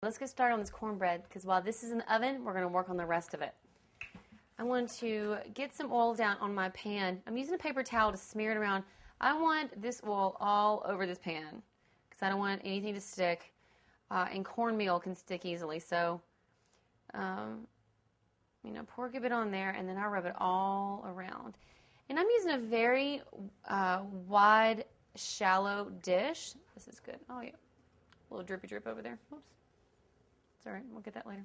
Let's get started on this cornbread because while this is in the oven, we're going to work on the rest of it. I want to get some oil down on my pan. I'm using a paper towel to smear it around. I want this oil all over this pan because I don't want anything to stick. And cornmeal can stick easily. So, pour a good bit on there and then I rub it all around. And I'm using a very wide, shallow dish. This is good. Oh, yeah. A little drippy drip over there. Oops. It's all right. We'll get that later.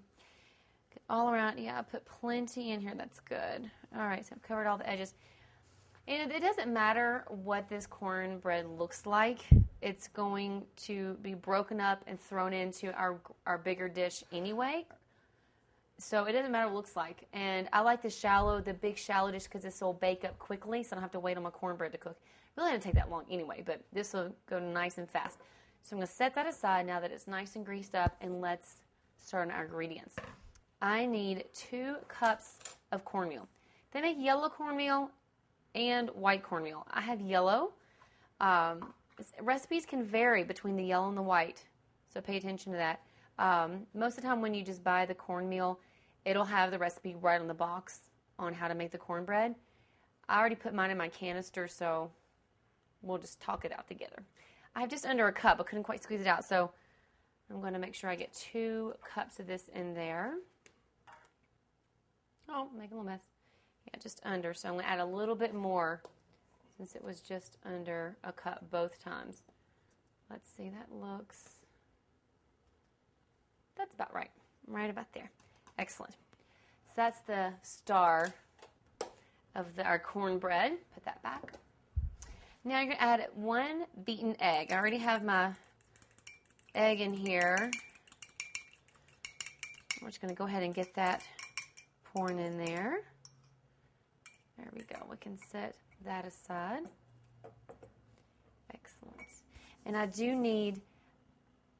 Get all around. Yeah, I put plenty in here. That's good. All right, so I've covered all the edges. And it doesn't matter what this cornbread looks like. It's going to be broken up and thrown into our bigger dish anyway. So it doesn't matter what it looks like. And I like the big shallow dish because this will bake up quickly, so I don't have to wait on my cornbread to cook. It really doesn't take that long anyway, but this will go nice and fast. So I'm going to set that aside now that it's nice and greased up, and let's start on our ingredients. I need 2 cups of cornmeal. They make yellow cornmeal and white cornmeal. I have yellow. Recipes can vary between the yellow and the white, so pay attention to that. Most of the time when you just buy the cornmeal, it'll have the recipe right on the box on how to make the cornbread. I already put mine in my canister, so we'll just talk it out together. I have just under a cup. I couldn't quite squeeze it out, so I'm going to make sure I get 2 cups of this in there. Oh, make a little mess. Yeah, just under. So I'm going to add a little bit more since it was just under a cup both times. Let's see, that's about right. Right about there. Excellent. So that's the star of our cornbread. Put that back. Now you're going to add 1 beaten egg. I already have my egg in here. We're just going to go ahead and get that pouring in there. There we go. We can set that aside. Excellent. And I do need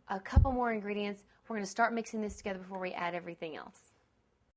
a couple more ingredients. We're going to start mixing this together before we add everything else.